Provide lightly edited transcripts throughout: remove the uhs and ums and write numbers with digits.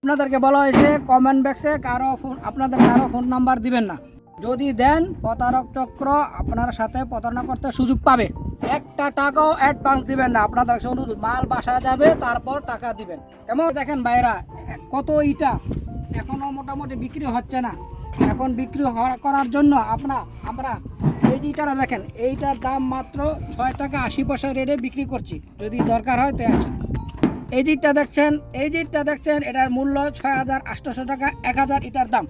আপনাদেরকে বলা হয়েছে কমেন্ট বক্সে আপনাদের কারো ফোন নাম্বার দিবেন না। যদি দেন প্রতারক চক্র আপনার সাথে প্রতারণা করতে সুযোগ পাবে। একটা টাকাও অ্যাডভান্স দিবেন না। আপনাদের কাছে অনুরোধ, মাল বাসা যাবে তারপর টাকা দিবেন। কেমন দেখেন ভাইরা, কত ইটা এখনো মোটামুটি বিক্রি হচ্ছে না। এখন বিক্রি করার জন্য আমরা এই যে ইটাটা দেখেন, এইটার দাম মাত্র 6 টাকা 80 পয়সা রেটে বিক্রি করছি। যদি দরকার হয় তাই আসেন। এই যে ইটটা দেখছেন এটার মূল্য 6,800 টাকা, 1,000 ইটার দাম।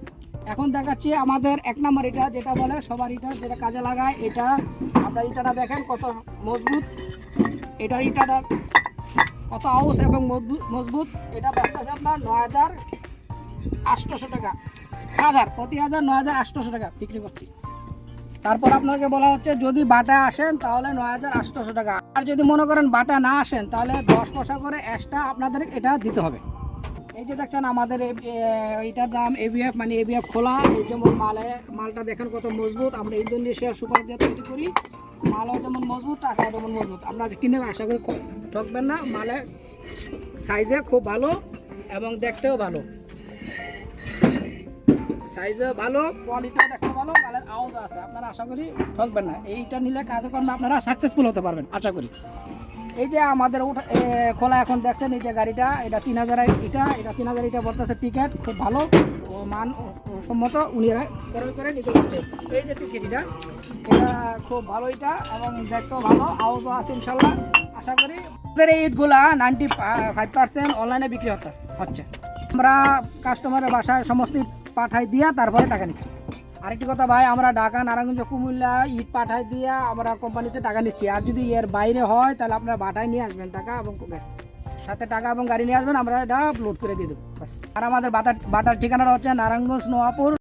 এখন দেখাচ্ছি আমাদের 1 নম্বর ইটা, যেটা বলে সবার ইটা, যেটা কাজে লাগায়। এটা আপনার ইটাটা দেখেন কত মজবুত, ইটাটা কত আউস এবং মজবুত। এটা ব্যস্ত আছে আপনার 9,800 টাকা, প্রতি হাজার 9,800 টাকা বিক্রি করছি। তারপর আপনাকে বলা হচ্ছে যদি বাটা আসেন তাহলে 9,800 টাকা, আর যদি মনে করেন বাটা না আসেন তাহলে 10 পয়সা করে এক্সট্রা আপনাদের এটা দিতে হবে। এই যে দেখছেন আমাদের এইটার দাম এবিএফ, মানে এবিএফ খোলা। এই যেমন মালটা দেখেন কত মজবুত। আমরা ইন্দোনেশিয়ার সুপার দিয়ে তৈরি করি। মালও যেমন মজবুত, টাকাও যেমন মজবুত। আপনারা কিনে আশা করি ঠকবেন না। মালের সাইজে খুব ভালো এবং দেখতেও ভালো, সাইজও ভালো, কোয়ালিটিও দেখতে ভালো, মালের আওয়াজ আছে। আপনারা আশা করি ঠকবেন না। এইটা নিলে কাজকর্মে আপনারা সাকসেসফুল হতে পারবেন আশা করি। এই যে আমাদের খোলা এখন দেখছেন, এই যে গাড়িটা, এটা 3,000 এটা 3,000 ইটা বলতেছে পিকেট, খুব ভালো ও মান সম্মত, উনিরা ক্রয় করে নিতে পারছে। এই যে পিকেটটা, এটা খুব ভালো ইটা এবং দেখতেও ভালো, আওয়াজও আছে ইনশাল্লাহ। আশা করি আমাদের এই ইটগুলা 95% অনলাইনে বিক্রি হচ্ছে। আমরা কাস্টমারের বাসায় সমস্ত ইট পাঠাই দিয়া তারপরে টাকা নিচ্ছি। আরেকটি কথা ভাই, আমরা ঢাকা, নারায়ণগঞ্জ, কুমিল্লা ইট পাঠাই দিয়া আমরা কোম্পানিতে টাকা নিচ্ছি। আর যদি এর বাইরে হয় তাহলে আপনারা বাটায় নিয়ে আসবেন টাকা এবং সাথে টাকা এবং গাড়ি নিয়ে আসবেন, আমরা এটা লোড করে দিয়ে দেবো। আর আমাদের বাটার ঠিকানাটা হচ্ছে নারায়ণগঞ্জ, নোয়াপুর।